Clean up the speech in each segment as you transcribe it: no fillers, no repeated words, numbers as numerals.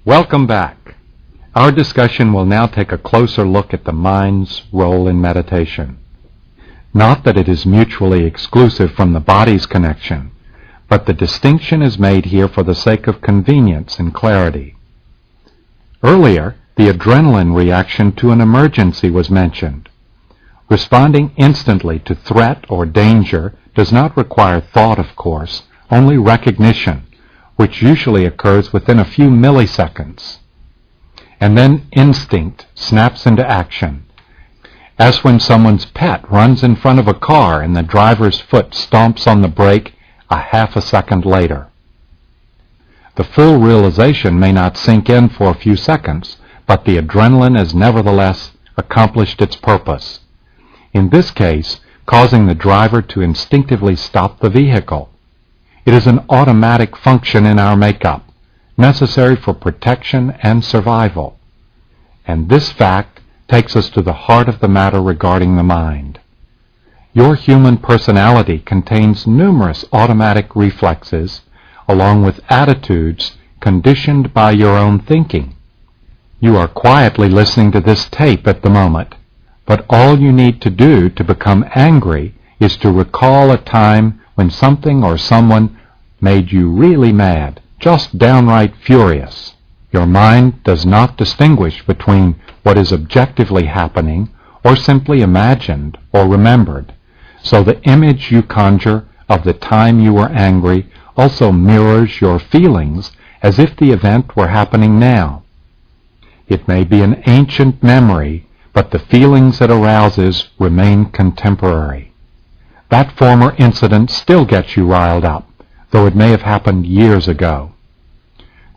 Welcome back. Our discussion will now take a closer look at the mind's role in meditation. Not that it is mutually exclusive from the body's connection, but the distinction is made here for the sake of convenience and clarity. Earlier, the adrenaline reaction to an emergency was mentioned. Responding instantly to threat or danger does not require thought, of course, only recognition, which usually occurs within a few milliseconds. And then instinct snaps into action, as when someone's pet runs in front of a car and the driver's foot stomps on the brake a half a second later. The full realization may not sink in for a few seconds, but the adrenaline has nevertheless accomplished its purpose. In this case, causing the driver to instinctively stop the vehicle. It is an automatic function in our makeup, necessary for protection and survival. And this fact takes us to the heart of the matter regarding the mind. Your human personality contains numerous automatic reflexes, along with attitudes conditioned by your own thinking. You are quietly listening to this tape at the moment, but all you need to do to become angry is to recall a time when something or someone made you really mad, just downright furious. Your mind does not distinguish between what is objectively happening or simply imagined or remembered, so the image you conjure of the time you were angry also mirrors your feelings as if the event were happening now. It may be an ancient memory, but the feelings it arouses remain contemporary. That former incident still gets you riled up, though it may have happened years ago.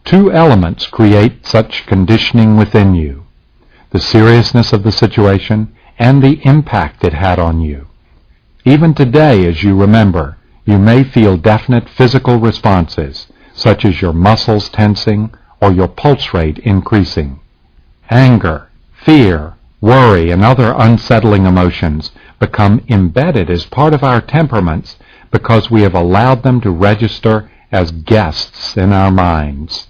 Two elements create such conditioning within you: the seriousness of the situation and the impact it had on you. Even today, as you remember, you may feel definite physical responses, such as your muscles tensing or your pulse rate increasing. Anger, fear, worry, and other unsettling emotions become embedded as part of our temperaments because we have allowed them to register as guests in our minds.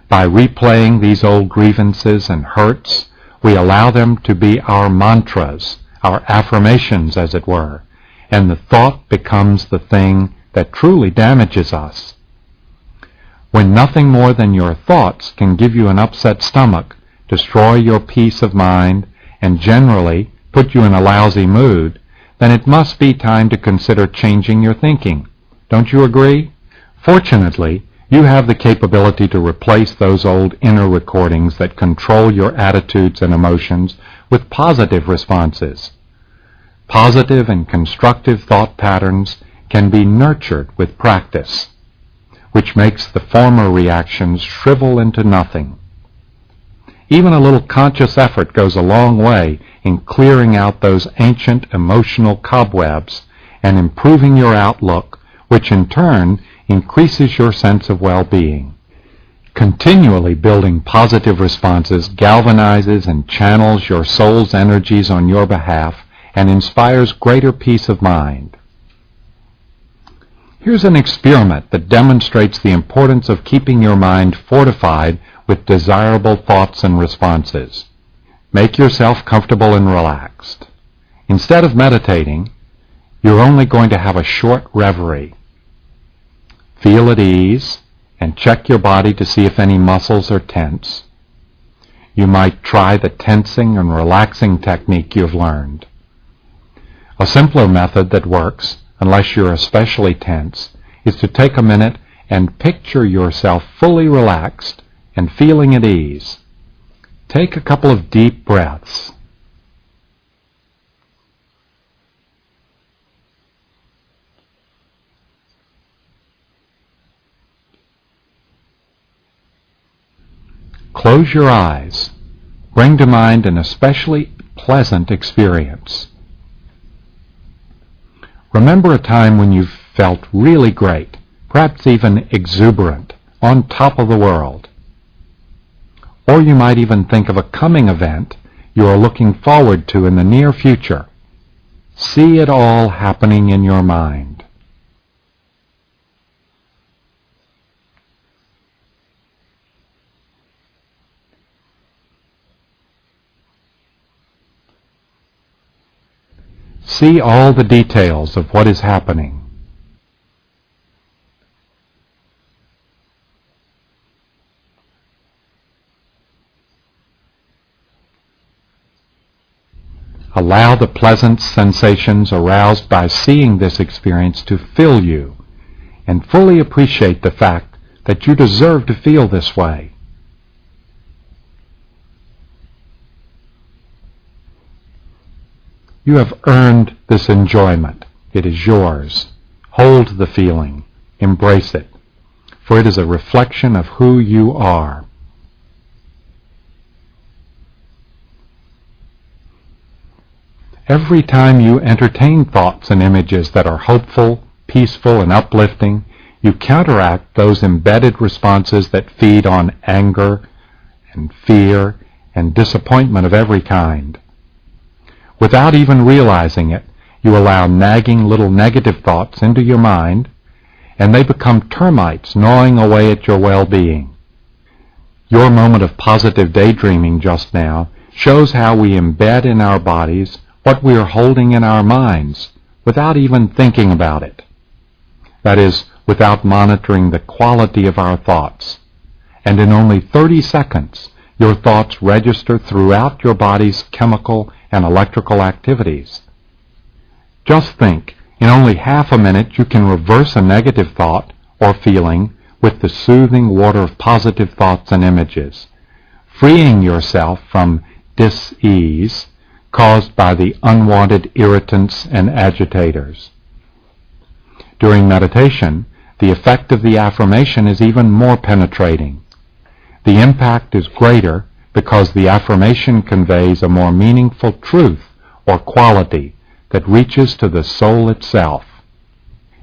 By replaying these old grievances and hurts, we allow them to be our mantras, our affirmations, as it were, and the thought becomes the thing that truly damages us. When nothing more than your thoughts can give you an upset stomach, destroy your peace of mind, and generally put you in a lousy mood, then it must be time to consider changing your thinking. Don't you agree? Fortunately, you have the capability to replace those old inner recordings that control your attitudes and emotions with positive responses. Positive and constructive thought patterns can be nurtured with practice, which makes the former reactions shrivel into nothing. Even a little conscious effort goes a long way in clearing out those ancient emotional cobwebs and improving your outlook, which in turn increases your sense of well-being. Continually building positive responses galvanizes and channels your soul's energies on your behalf and inspires greater peace of mind. Here's an experiment that demonstrates the importance of keeping your mind fortified with desirable thoughts and responses. Make yourself comfortable and relaxed. Instead of meditating, you're only going to have a short reverie. Feel at ease and check your body to see if any muscles are tense. You might try the tensing and relaxing technique you've learned. A simpler method that works, unless you're especially tense, is to take a minute and picture yourself fully relaxed and feeling at ease. Take a couple of deep breaths. Close your eyes. Bring to mind an especially pleasant experience. Remember a time when you felt really great, perhaps even exuberant, on top of the world. Or you might even think of a coming event you are looking forward to in the near future. See it all happening in your mind. see all the details of what is happening. Allow the pleasant sensations aroused by seeing this experience to fill you, and fully appreciate the fact that you deserve to feel this way. You have earned this enjoyment. It is yours. Hold the feeling. Embrace it, for it is a reflection of who you are. Every time you entertain thoughts and images that are hopeful, peaceful, and uplifting, you counteract those embedded responses that feed on anger and fear and disappointment of every kind. Without even realizing it, you allow nagging little negative thoughts into your mind, and they become termites gnawing away at your well-being. Your moment of positive daydreaming just now shows how we embed in our bodies what we are holding in our minds without even thinking about it. That is, without monitoring the quality of our thoughts. And in only 30 seconds, your thoughts register throughout your body's chemical and electrical activities. Just think, in only half a minute you can reverse a negative thought or feeling with the soothing water of positive thoughts and images, freeing yourself from dis-ease caused by the unwanted irritants and agitators. During meditation, the effect of the affirmation is even more penetrating. The impact is greater because the affirmation conveys a more meaningful truth or quality that reaches to the soul itself.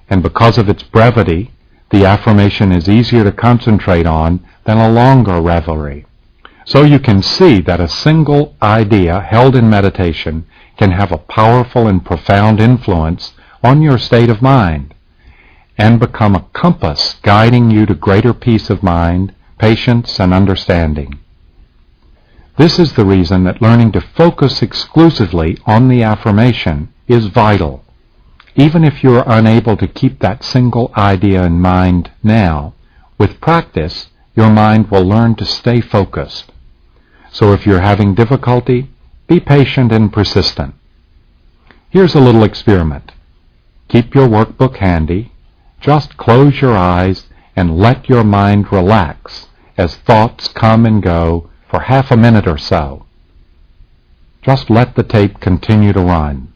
And because of its brevity, the affirmation is easier to concentrate on than a longer reverie. So you can see that a single idea held in meditation can have a powerful and profound influence on your state of mind and become a compass guiding you to greater peace of mind, patience, and understanding. This is the reason that learning to focus exclusively on the affirmation is vital. Even if you are unable to keep that single idea in mind now, with practice, your mind will learn to stay focused. So if you're having difficulty, be patient and persistent. Here's a little experiment. Keep your workbook handy. Just close your eyes and let your mind relax as thoughts come and go for half a minute or so. Just let the tape continue to run.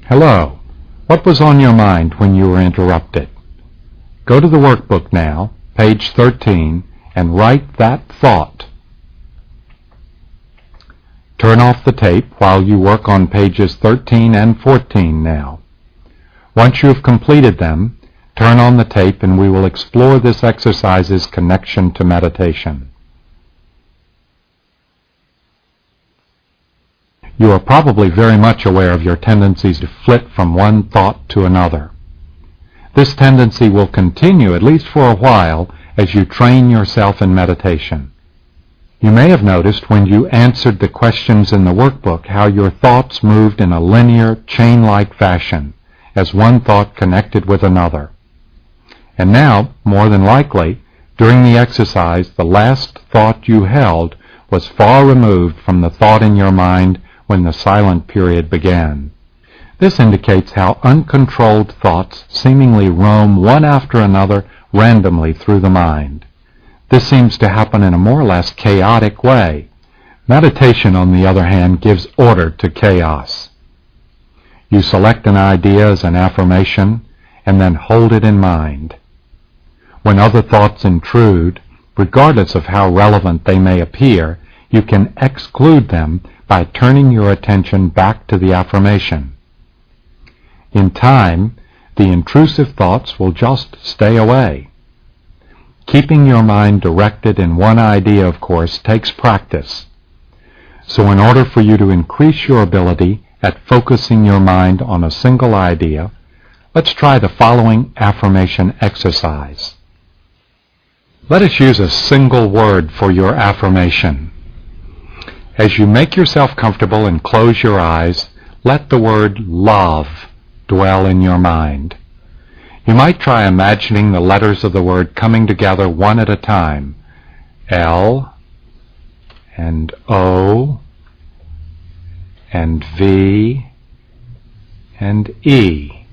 Hello. What was on your mind when you were interrupted? Go to the workbook now, page 13, and write that thought. Turn off the tape while you work on pages 13 and 14 now. Once you have completed them, turn on the tape and we will explore this exercise's connection to meditation. You are probably very much aware of your tendencies to flit from one thought to another. This tendency will continue, at least for a while, as you train yourself in meditation. You may have noticed when you answered the questions in the workbook how your thoughts moved in a linear, chain-like fashion, as one thought connected with another. And now, more than likely, during the exercise, the last thought you held was far removed from the thought in your mind when the silent period began. This indicates how uncontrolled thoughts seemingly roam one after another randomly through the mind. This seems to happen in a more or less chaotic way. Meditation, on the other hand, gives order to chaos. You select an idea as an affirmation and then hold it in mind. When other thoughts intrude, regardless of how relevant they may appear, you can exclude them by turning your attention back to the affirmation. In time, the intrusive thoughts will just stay away. Keeping your mind directed in one idea, of course, takes practice. So in order for you to increase your ability at focusing your mind on a single idea, let's try the following affirmation exercise. Let us use a single word for your affirmation. As you make yourself comfortable and close your eyes, let the word love dwell in your mind. You might try imagining the letters of the word coming together one at a time. L and O and V and E.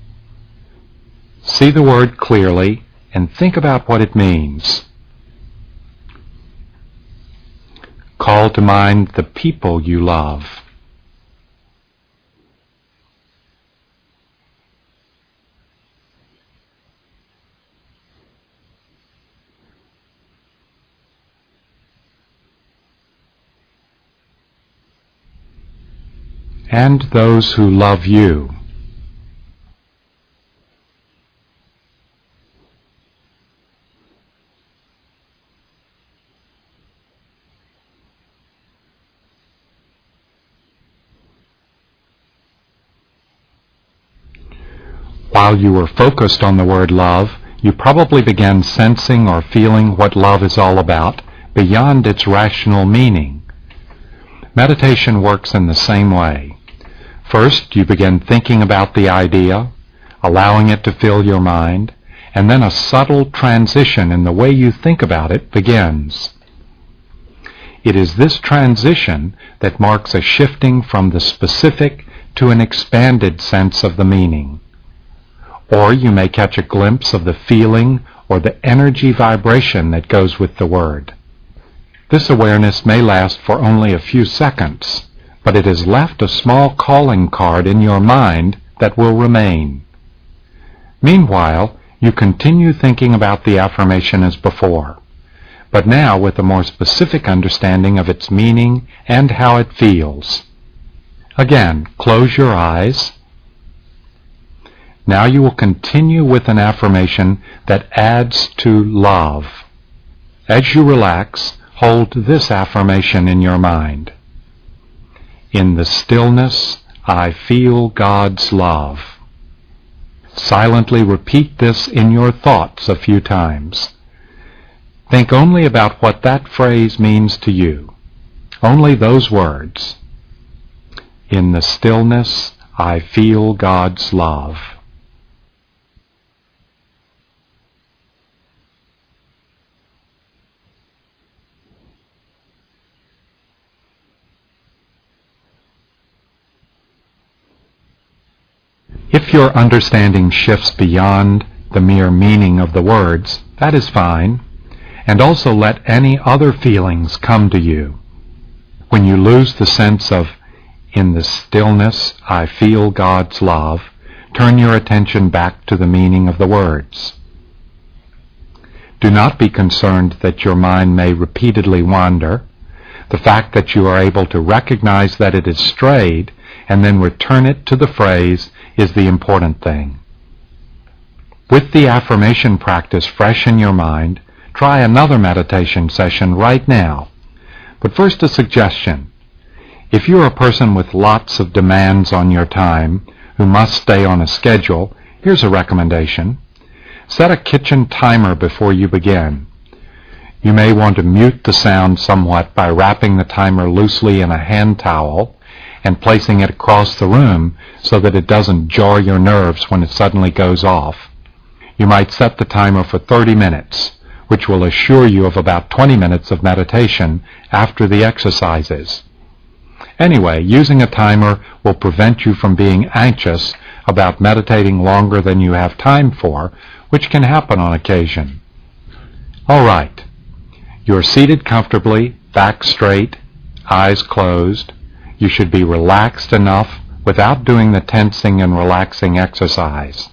See the word clearly and think about what it means. Call to mind the people you love. And those who love you. While you were focused on the word love, you probably began sensing or feeling what love is all about beyond its rational meaning. Meditation works in the same way. First, you begin thinking about the idea, allowing it to fill your mind, and then a subtle transition in the way you think about it begins. It is this transition that marks a shifting from the specific to an expanded sense of the meaning. Or you may catch a glimpse of the feeling or the energy vibration that goes with the word. This awareness may last for only a few seconds, but it has left a small calling card in your mind that will remain. Meanwhile, you continue thinking about the affirmation as before, but now with a more specific understanding of its meaning and how it feels. Again, close your eyes. Now you will continue with an affirmation that adds to love. As you relax, hold this affirmation in your mind. In the stillness, I feel God's love. Silently repeat this in your thoughts a few times. Think only about what that phrase means to you. Only those words. In the stillness, I feel God's love. If your understanding shifts beyond the mere meaning of the words, that is fine, and also let any other feelings come to you. When you lose the sense of, in the stillness, I feel God's love, turn your attention back to the meaning of the words. Do not be concerned that your mind may repeatedly wander. The fact that you are able to recognize that it has strayed and then return it to the phrase is the important thing. With the affirmation practice fresh in your mind, try another meditation session right now. But first, a suggestion. If you're a person with lots of demands on your time, who must stay on a schedule, here's a recommendation. Set a kitchen timer before you begin. You may want to mute the sound somewhat by wrapping the timer loosely in a hand towel and placing it across the room so that it doesn't jar your nerves when it suddenly goes off. You might set the timer for 30 minutes, which will assure you of about 20 minutes of meditation after the exercises. Anyway, using a timer will prevent you from being anxious about meditating longer than you have time for, which can happen on occasion. All right. You're seated comfortably, back straight, eyes closed. You should be relaxed enough without doing the tensing and relaxing exercise.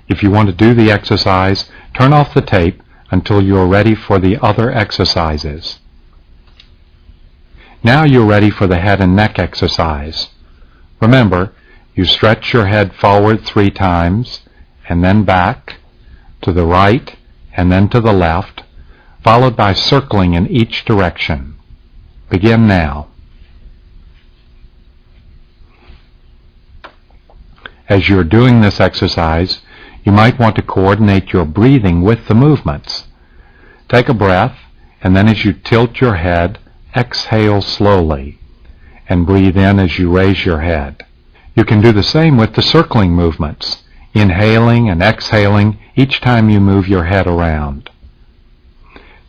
If you want to do the exercise, Turn off the tape until you are ready for the other exercises. Now you're ready for the head and neck exercise. Remember, you stretch your head forward 3 times, and then back, to the right, and then to the left, followed by circling in each direction. Begin now. As you're doing this exercise, you might want to coordinate your breathing with the movements. Take a breath, and then as you tilt your head, exhale slowly, and breathe in as you raise your head. You can do the same with the circling movements, inhaling and exhaling each time you move your head around.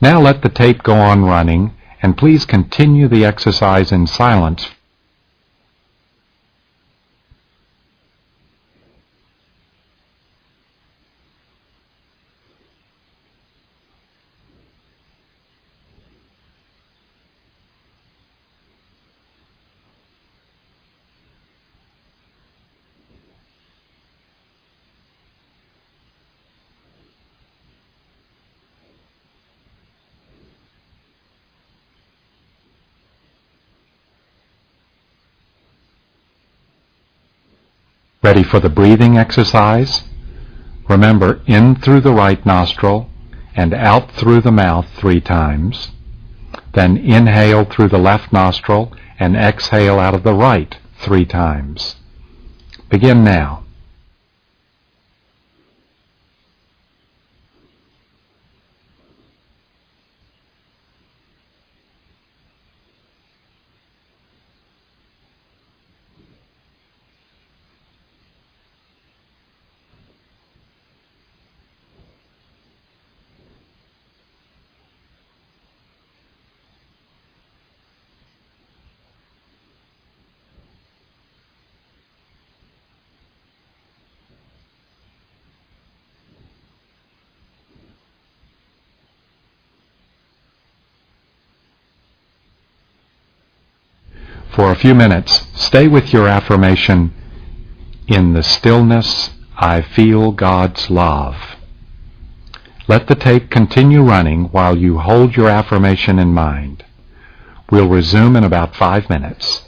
Now let the tape go on running, and please continue the exercise in silence. Ready for the breathing exercise? Remember, in through the right nostril and out through the mouth 3 times. Then inhale through the left nostril and exhale out of the right 3 times. Begin now. For a few minutes, stay with your affirmation, "In the stillness, I feel God's love." Let the tape continue running while you hold your affirmation in mind. We'll resume in about 5 minutes.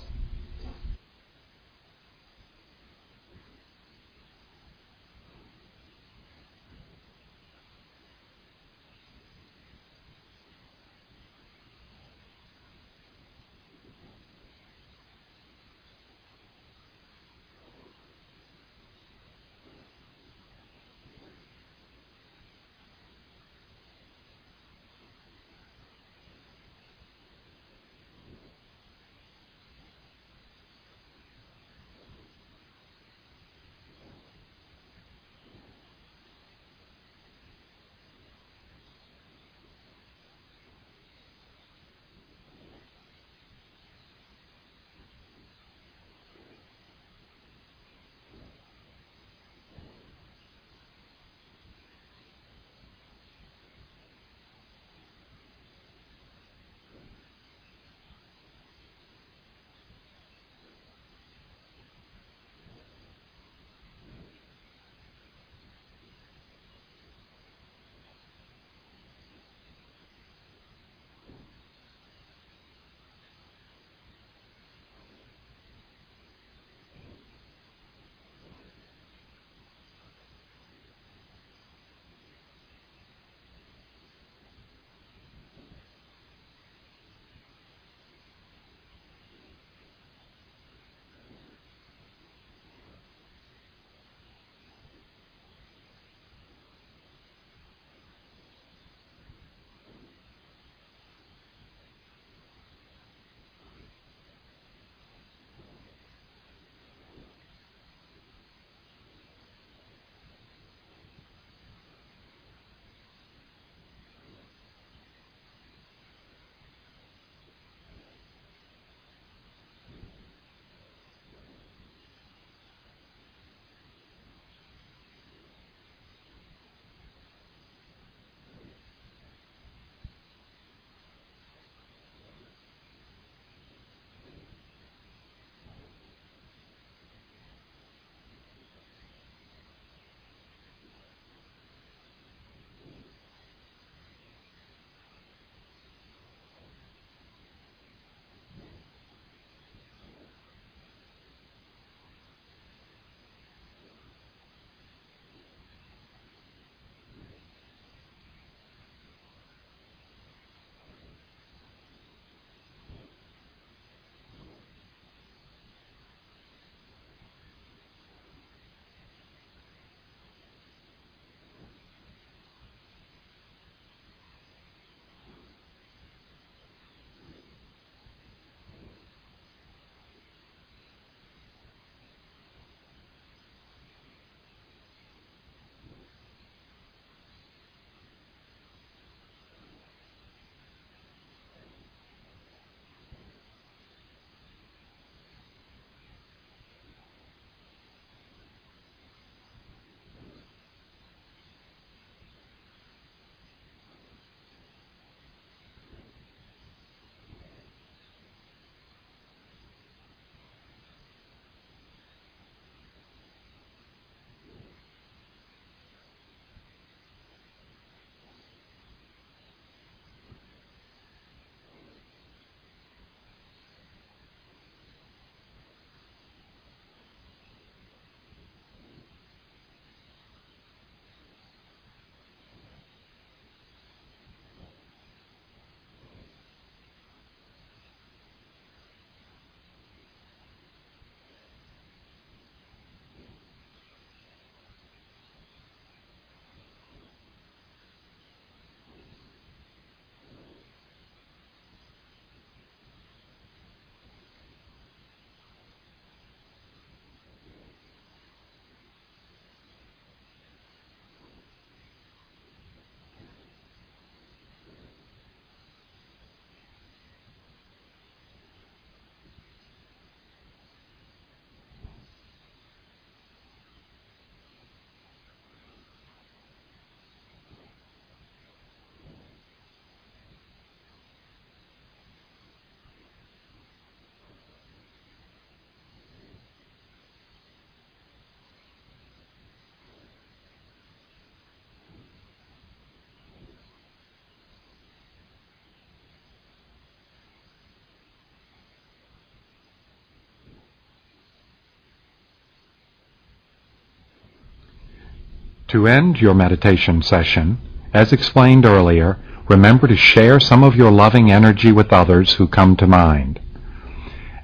To end your meditation session, as explained earlier, remember to share some of your loving energy with others who come to mind.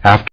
After